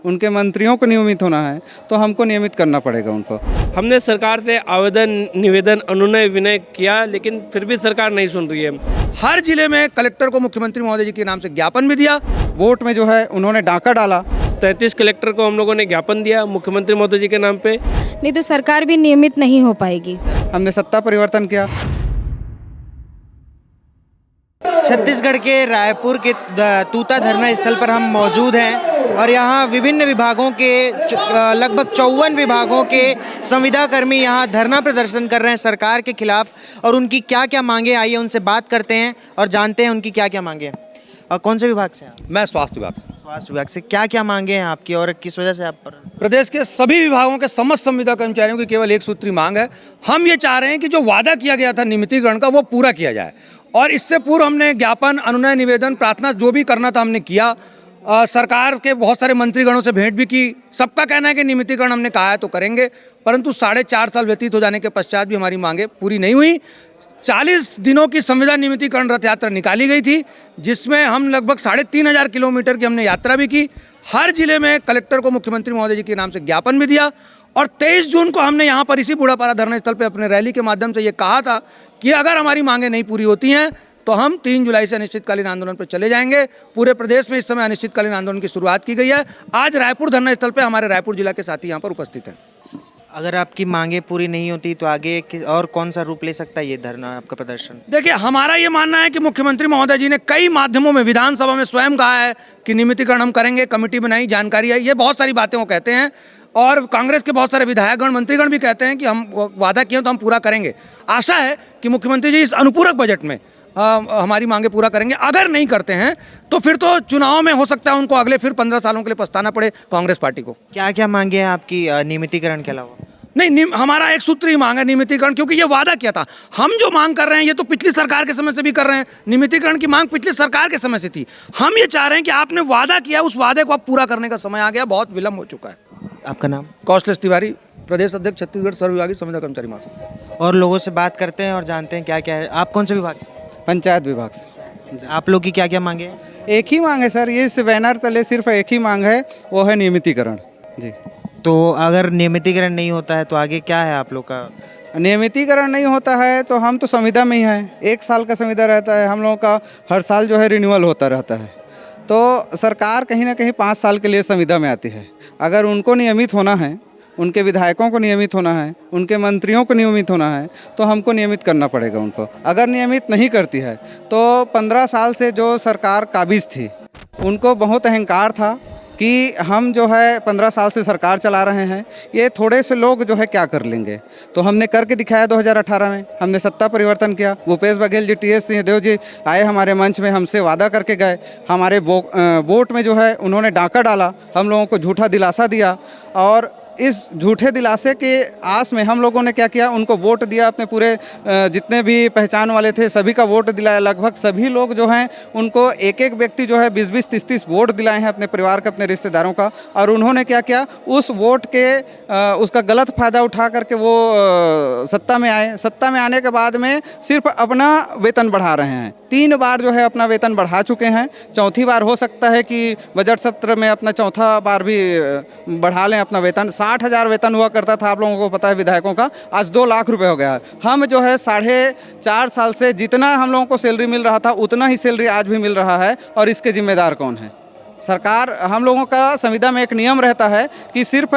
उनके मंत्रियों को नियमित होना है, तो हमको नियमित करना पड़ेगा उनको। हमने सरकार से आवेदन, निवेदन, अनुनय, विनय किया, लेकिन फिर भी सरकार नहीं सुन रही है। हर जिले में कलेक्टर को मुख्यमंत्री महोदय जी के नाम से ज्ञापन भी दिया। वोट में जो है उन्होंने डाका डाला। 33 कलेक्टर को हम लोगों ने ज्ञापन दिया मुख्यमंत्री महोदय जी के नाम पे। नहीं तो सरकार भी नियमित नहीं हो पाएगी। हमने सत्ता परिवर्तन किया। छत्तीसगढ़ के रायपुर के तूता धरना स्थल पर हम मौजूद हैं और यहाँ विभिन्न विभागों के लगभग 54 विभागों के संविदा कर्मी यहाँ धरना प्रदर्शन कर रहे हैं सरकार के खिलाफ। और उनकी क्या क्या मांगे आई है उनसे बात करते हैं और जानते हैं उनकी क्या क्या मांगे हैं। और कौन से विभाग से? मैं स्वास्थ्य विभाग से। स्वास्थ्य विभाग से क्या क्या मांगे हैं आपकी और किस वजह से आप पर? प्रदेश के सभी विभागों के समस्त संविदा कर्मचारियों की केवल एक सूत्री मांग है। हम ये चाह रहे हैं कि जो वादा किया गया था नियमितीकरण का वो पूरा किया जाए। और इससे पूर्व हमने ज्ञापन, अनुनय, निवेदन, प्रार्थना जो भी करना था हमने किया। सरकार के बहुत सारे मंत्रीगणों से भेंट भी की। सबका कहना है कि नियमितीकरण हमने कहा है तो करेंगे, परंतु 4.5 साल व्यतीत हो जाने के पश्चात भी हमारी मांगे पूरी नहीं हुई। 40 दिनों की संविदा नियमितीकरण रथ यात्रा निकाली गई थी, जिसमें हम लगभग 3,500 किलोमीटर की हमने यात्रा भी की। हर जिले में कलेक्टर को मुख्यमंत्री महोदय जी के नाम से ज्ञापन भी दिया। और 23 जून को हमने यहाँ पर इसी बूढ़ापारा धरना स्थल पर अपने रैली के माध्यम से ये कहा था कि अगर हमारी मांगे नहीं पूरी होती हैं तो हम 3 जुलाई से अनिश्चितकालीन आंदोलन पर चले जाएंगे। पूरे प्रदेश में इस समय अनिश्चितकालीन आंदोलन की शुरुआत की गई है। आज रायपुर धरना स्थल पर हमारे रायपुर जिला के साथी यहाँ पर उपस्थित हैं। अगर आपकी मांगे पूरी नहीं होती तो आगे और कौन सा रूप ले सकता है ये धरना, आपका प्रदर्शन? देखिए, हमारा ये मानना है कि मुख्यमंत्री महोदय जी ने कई माध्यमों में, विधानसभा में स्वयं कहा है कि नियमितीकरण हम करेंगे, कमेटी बनाई, जानकारी है, ये बहुत सारी बातें वो कहते हैं। और कांग्रेस के बहुत सारे विधायकगण, मंत्रीगण भी कहते हैं कि हम वादा किए तो हम पूरा करेंगे। आशा है कि मुख्यमंत्री जी इस अनुपूरक बजट में हमारी मांगे पूरा करेंगे। अगर नहीं करते हैं तो फिर तो चुनाव में हो सकता है उनको अगले फिर 15 सालों के लिए पछताना पड़े कांग्रेस पार्टी को। क्या क्या मांगे हैं आपकी नियमितीकरण के अलावा? नहीं, हमारा एक सूत्री मांग है नियमितीकरण, क्योंकि ये वादा किया था। हम जो मांग कर रहे हैं ये तो पिछली सरकार के समय से भी कर रहे हैं। नियमितीकरण की मांग पिछली सरकार के समय से थी। हम ये चाह रहे हैं कि आपने वादा किया, उस वादे को अब पूरा करने का समय आ गया। बहुत विलम्ब हो चुका है। आपका नाम? कौशलेश तिवारी, प्रदेश अध्यक्ष छत्तीसगढ़ सर्वविभागीय संविदा कर्मचारी महासंघ। और लोगों से बात करते हैं और जानते हैं क्या क्या है। आप कौन से विभाग से? पंचायत विभाग से। आप लोग की क्या क्या मांगे हैं? एक ही मांग है सर, ये इस बैनर तले सिर्फ एक ही मांग है, वो है नियमितीकरण जी। तो अगर नियमितीकरण नहीं होता है तो आगे क्या है आप लोग का? नियमितीकरण नहीं होता है तो हम तो संविदा में ही हैं। 1 साल का संविदा रहता है हम लोगों का, हर साल जो है रिन्यूअल होता रहता है। तो सरकार कहीं ना कहीं 5 साल के लिए संविदा में आती है। अगर उनको नियमित होना है, उनके विधायकों को नियमित होना है, उनके मंत्रियों को नियमित होना है, तो हमको नियमित करना पड़ेगा उनको। अगर नियमित नहीं करती है तो 15 साल से जो सरकार काबिज थी, उनको बहुत अहंकार था कि हम जो है 15 साल से सरकार चला रहे हैं, ये थोड़े से लोग जो है क्या कर लेंगे। तो हमने करके दिखाया 2018 में, हमने सत्ता परिवर्तन किया। भूपेश बघेल जी, टी.एस. सिंहदेव जी आए हमारे मंच में, हमसे वादा करके गए। हमारे वोट में जो है उन्होंने डाका डाला, हम लोगों को झूठा दिलासा दिया। और इस झूठे दिलासे के आस में हम लोगों ने क्या किया, उनको वोट दिया। अपने पूरे जितने भी पहचान वाले थे सभी का वोट दिलाया। लगभग सभी लोग जो हैं उनको एक एक व्यक्ति जो है 20-20, 30-30 वोट दिलाए हैं अपने परिवार का, अपने रिश्तेदारों का। और उन्होंने क्या किया, उस वोट के उसका गलत फ़ायदा उठा करके वो सत्ता में आए। सत्ता में आने के बाद में सिर्फ अपना वेतन बढ़ा रहे हैं। 3 बार जो है अपना वेतन बढ़ा चुके हैं। चौथी बार हो सकता है कि बजट सत्र में अपना चौथा बार भी बढ़ा लें अपना वेतन। 60,000 वेतन हुआ करता था, आप लोगों को पता है विधायकों का, आज 2 लाख रुपए हो गया है। हम जो है 4.5 साल से जितना हम लोगों को सैलरी मिल रहा था उतना ही सैलरी आज भी मिल रहा है। और इसके जिम्मेदार कौन है? सरकार। हम लोगों का संविदा में एक नियम रहता है कि सिर्फ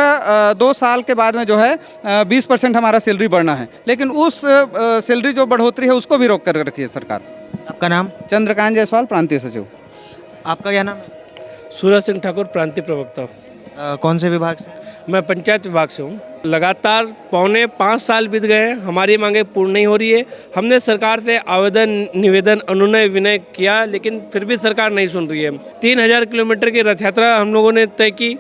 2 साल के बाद में जो है 20% हमारा सैलरी बढ़ना है, लेकिन उस सैलरी जो बढ़ोतरी है उसको भी रोक कर रखी है सरकार। आपका नाम? चंद्रकांत जायसवाल, प्रांतीय सचिव। आपका क्या नाम है? सूरज सिंह ठाकुर, प्रांतीय प्रवक्ता। कौन से विभाग से? मैं पंचायत विभाग से हूँ। लगातार 5.25 साल बीत गए हैं, हमारी मांगे पूर्ण नहीं हो रही है। हमने सरकार से आवेदन, निवेदन, अनुनय, विनय किया, लेकिन फिर भी सरकार नहीं सुन रही है। 3,000 किलोमीटर की रथ यात्रा हम लोगों ने तय की,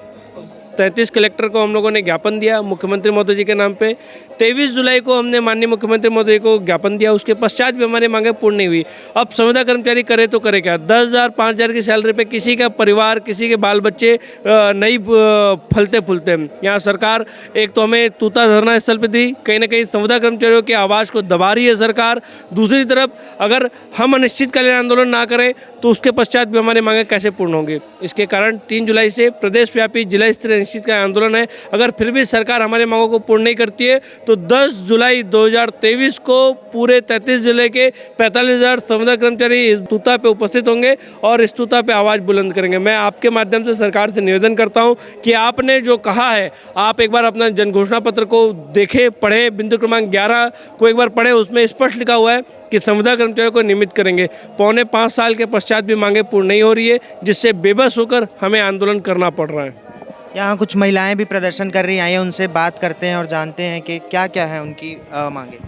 33 कलेक्टर को हम लोगों ने ज्ञापन दिया मुख्यमंत्री महोदय जी के नाम पे। 23 जुलाई को हमने माननीय मुख्यमंत्री महोदय को ज्ञापन दिया, उसके पश्चात भी हमारी मांगें पूर्ण नहीं हुई। अब संविदा कर्मचारी करे तो करे क्या? 10,000 5,000 की सैलरी पे किसी का परिवार, किसी के बाल बच्चे नहीं फलते फूलते हैं। यहाँ सरकार एक तो हमें तूता धरना स्थल पे दी, कहीं ना कहीं संविदा कर्मचारियों की आवाज़ को दबा रही है सरकार। दूसरी तरफ अगर हम अनिश्चितकालीन आंदोलन ना करें तो उसके पश्चात भी हमारी मांगें कैसे पूर्ण होंगी? इसके कारण 3 जुलाई से प्रदेश व्यापी जिला स्तरीय अनिश्चितकालीन आंदोलन है। अगर फिर भी सरकार हमारी मांगों को पूर्ण नहीं करती है तो 10 जुलाई 2023 को पूरे 33 जिले के 45,000 संविदा कर्मचारी इस तूता पे उपस्थित होंगे और इस तूता पे आवाज़ बुलंद करेंगे। मैं आपके माध्यम से सरकार से निवेदन करता हूं कि आपने जो कहा है, आप एक बार अपना जन घोषणा पत्र को देखें, पढ़े, बिंदु क्रमांक 11 को एक बार पढ़े। उसमें स्पष्ट लिखा हुआ है कि संविदा कर्मचारियों को नियमित करेंगे। 4.25 साल के पश्चात भी मांगे पूर्ण नहीं हो रही है, जिससे बेबस होकर हमें आंदोलन करना पड़ रहा है। यहाँ कुछ महिलाएं भी प्रदर्शन कर रही हैं, उनसे बात करते हैं और जानते हैं कि क्या क्या है उनकी मांगे।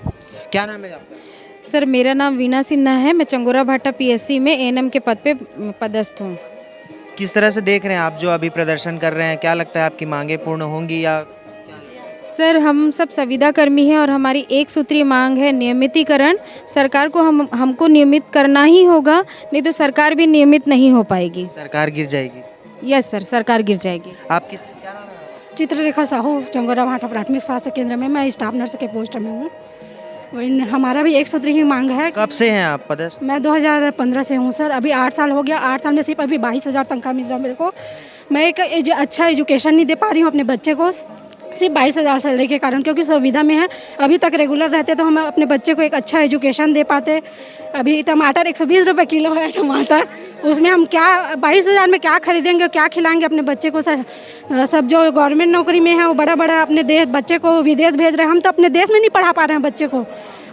क्या नाम है आपका? सर मेरा नाम वीना सिन्हा है, मैं चंगोरा भाटा पीएससी में एएनएम के पद पे पदस्थ हूँ। किस तरह से देख रहे हैं आप जो अभी प्रदर्शन कर रहे हैं? क्या लगता है आपकी मांगे पूर्ण होंगी या? सर हम सब संविदा कर्मी हैं और हमारी एक सूत्रीय मांग है नियमितीकरण। सरकार को हमको नियमित करना ही होगा, नहीं तो सरकार भी नियमित नहीं हो पाएगी। सरकार गिर जाएगी। यस सर, सरकार गिर जाएगी। आप किस, क्या नाम है? चित्ररेखा साहू, चंगोरा भाटा प्राथमिक स्वास्थ्य केंद्र में मैं स्टाफ नर्स के पोस्ट में हूँ। हमारा भी एक सूत्री ही मांग है। कब से हैं आप पदस्थ? मैं 2015 से हूँ सर, अभी 8 साल हो गया। 8 साल में सिर्फ अभी 22,000 तनख्वाह मिल रहा है मेरे को। मैं एक अच्छा एजुकेशन नहीं दे पा रही हूँ अपने बच्चे को, सिर्फ 22,000 सैलरी के कारण, क्योंकि सुविधा में है। अभी तक रेगुलर रहते तो हम अपने बच्चे को एक अच्छा एजुकेशन दे पाते। अभी टमाटर 120 रुपये किलो है टमाटर, उसमें हम क्या 22,000 में क्या खरीदेंगे, क्या खिलाएंगे अपने बच्चे को सर? सब जो गवर्नमेंट नौकरी में है वो बड़ा बड़ा अपने देश बच्चे को विदेश भेज रहे हैं। हम तो अपने देश में नहीं पढ़ा पा रहे हैं बच्चे को,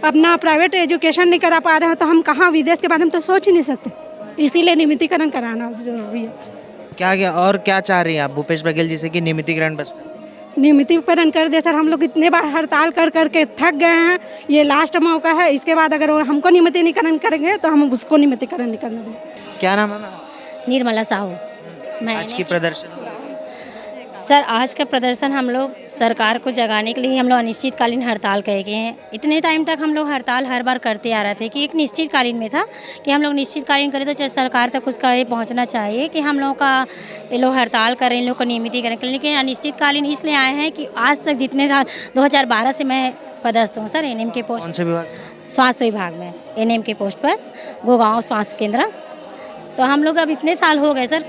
अपना प्राइवेट एजुकेशन नहीं करा पा रहे हैं, तो हम कहाँ विदेश के बारे में तो सोच ही नहीं सकते। इसीलिए नियमितीकरण कराना जरूरी है। क्या और क्या चाह रही हैं आप भूपेश बघेल जी से कि नियमितीकरण बस? नियमितीकरण कर दे सर। हम लोग इतने बार हड़ताल कर करके थक गए हैं, ये लास्ट मौका है। इसके बाद अगर वो हमको नियमितीकरण करेंगे तो हम उसको नियमितीकरण नहीं करने देंगे। क्या नाम है मैम? निर्मला साहू। मैं आज की प्रदर्शन सर आज का प्रदर्शन हम लोग सरकार को जगाने के लिए हम लोग अनिश्चितकालीन हड़ताल कहे गए हैं। इतने टाइम तक हम लोग हड़ताल हर बार करते आ रहे थे कि एक निश्चितकालीन में था कि हम लोग निश्चितकालीन करें तो सरकार तक उसका ये पहुंचना चाहिए कि हम लोगों का ये लोग हड़ताल करें, इन लोग को नियमितीकरण करें। लेकिन अनिश्चितकालीन इसलिए आए हैं कि आज तक जितने 2012 से मैं पदस्थ हूँ सर एएनएम के पोस्ट। कौन से विभाग? स्वास्थ्य विभाग में एएनएम के पोस्ट पर, गोगांव स्वास्थ्य केंद्र। तो हम लोग अब इतने साल हो गए सर,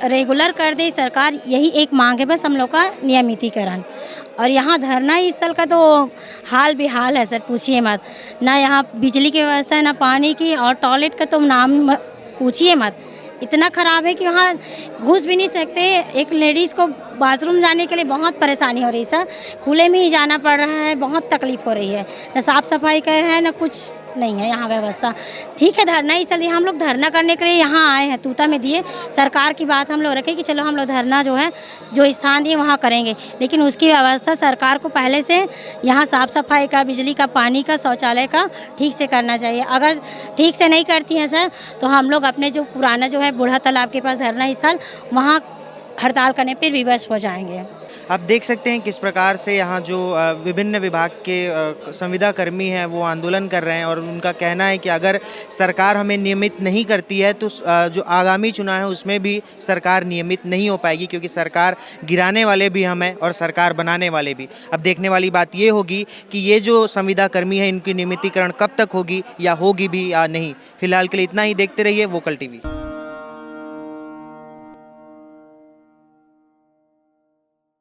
रेगुलर कर दे सरकार, यही एक मांग है बस हम लोग का, नियमितीकरण। और यहाँ धरना स्थल का तो हाल बेहाल है सर, पूछिए मत। ना यहाँ बिजली की व्यवस्था है, ना पानी की, और टॉयलेट का तो नाम पूछिए मत। इतना ख़राब है कि वहाँ घुस भी नहीं सकते। एक लेडीज़ को बाथरूम जाने के लिए बहुत परेशानी हो रही है सर, खुले में ही जाना पड़ रहा है, बहुत तकलीफ़ हो रही है। ना साफ़ सफाई का है, ना कुछ नहीं है यहाँ व्यवस्था। ठीक है धरना इसलिए हम लोग धरना करने के लिए यहाँ आए हैं, तूता में दिए। सरकार की बात हम लोग रखें कि चलो हम लोग धरना जो है जो स्थान दिए वहाँ करेंगे, लेकिन उसकी व्यवस्था सरकार को पहले से यहाँ साफ़ सफाई का, बिजली का, पानी का, शौचालय का ठीक से करना चाहिए। अगर ठीक से नहीं करती हैं सर तो हम लोग अपने जो पुराना जो है बूढ़ा तालाब के पास धरना स्थल, वहाँ हड़ताल करने पर विवश हो जाएंगे। आप देख सकते हैं किस प्रकार से यहाँ जो विभिन्न विभाग के संविदा कर्मी हैं वो आंदोलन कर रहे हैं और उनका कहना है कि अगर सरकार हमें नियमित नहीं करती है तो जो आगामी चुनाव है उसमें भी सरकार नियमित नहीं हो पाएगी, क्योंकि सरकार गिराने वाले भी हम हैं और सरकार बनाने वाले भी। अब देखने वाली बात ये होगी कि ये जो संविदा कर्मी है इनकी नियमितीकरण कब तक होगी या होगी भी या नहीं। फिलहाल के लिए इतना ही। देखते रहिए वोकल टीवी।